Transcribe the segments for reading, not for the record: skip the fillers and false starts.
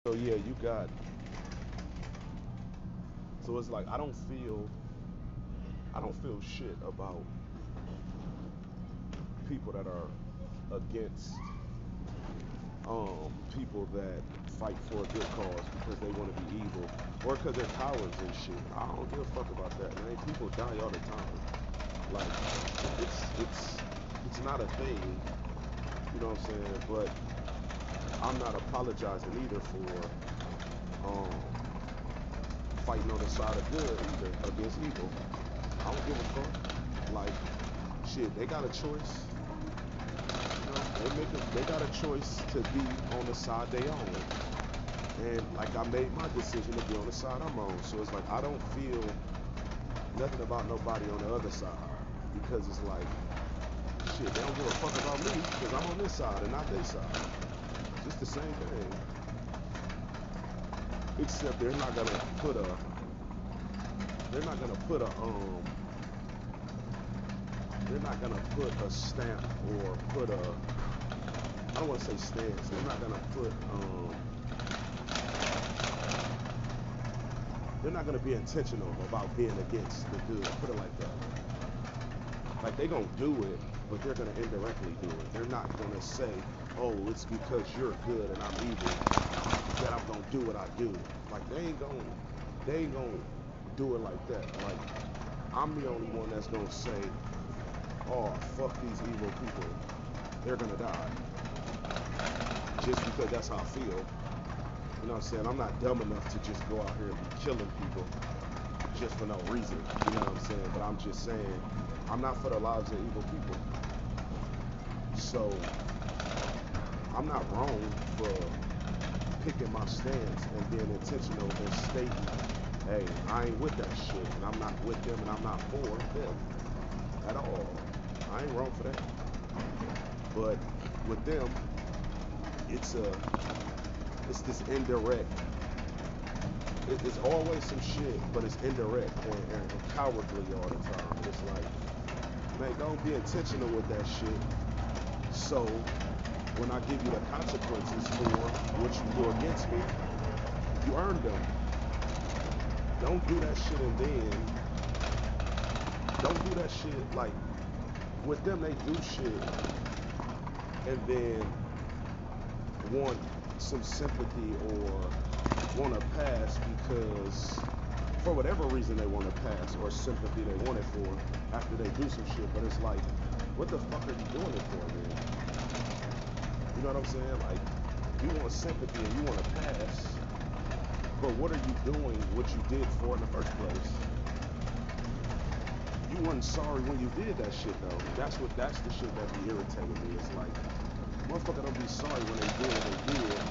So yeah, you got. So it's like I don't feel shit about people that are against people that fight for a good cause because they want to be evil or because they're cowards and shit. I don't give a fuck about that, man. People die all the time. Like it's not a thing, you know what I'm saying? But I'm not apologizing either for um fighting on the side of good either against evil. I don't give a fuck. Like shit, they got a choice. You know, they got a choice to be on the side they own. And like I made my decision to be on the side I'm on. So it's like I don't feel nothing about nobody on the other side because it's like shit, they don't give a fuck about me because I'm on this side and not their side. It's just the same thing. Except they're not gonna put a they're not gonna put a stamp or put a I don't want to say stance. They're not gonna be intentional about being against the good. Put it like that. Like they gonna do it, but they're gonna indirectly do it. They're not gonna say, "Oh, it's because you're good and I'm evil that I'm gonna do what I do." Like they ain't gonna do it like that. Like I'm the only one that's gonna say, "Oh, fuck these evil people. They're gonna die." Just because that's how I feel. You know what I'm saying? I'm not dumb enough to just go out here and be killing people just for no reason. You know what I'm saying? But I'm just saying, I'm not for the lives of evil people. So I'm not wrong for picking my stance and being intentional and stating, hey, I ain't with that shit, and I'm not with them, and I'm not for them at all. I ain't wrong for that. But with them, it's this indirect. It's always some shit, but it's indirect and cowardly all the time. It's like, man, don't be intentional with that shit. So when I give you the consequences for what you do against me, you earned them. Don't do that shit and then don't do that shit like with them they do shit and then want some sympathy or want to pass because for whatever reason they want to pass or sympathy they want it for after they do some shit. But it's like, what the fuck are you doing it for, man? You know what I'm saying? Like, you want sympathy and you want to pass, but what are you doing what you did for in the first place? You wasn't sorry when you did that shit though. That's the shit that be irritating me. It's like, motherfucker don't be sorry when they do what they did.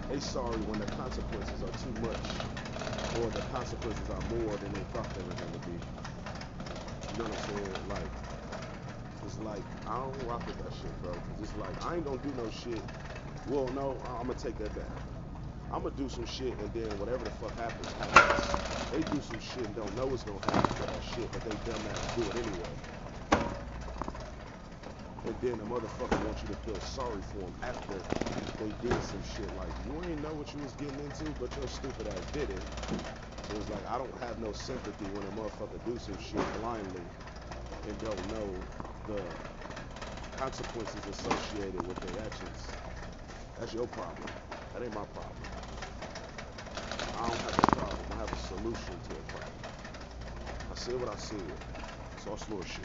They sorry when the consequences are too much or the consequences are more than they thought they were gonna be. You know what I'm saying? Like, it's like, I don't rock with that shit, bro. Cause it's like, I ain't gonna do no shit. Well, no, I'm gonna take that back. I'm gonna do some shit and then whatever the fuck happens, happens. They do some shit and don't know what's gonna happen for that shit, but they dumb ass do it anyway. And then the motherfucker wants you to feel sorry for them after they did some shit. Like, you ain't know what you was getting into, but your stupid ass did it. So it's like, I don't have no sympathy when a motherfucker do some shit blindly and don't know the consequences associated with their actions. That's your problem. That ain't my problem. I don't have a problem. I have a solution to a problem. I said what I said. It's all slow shit.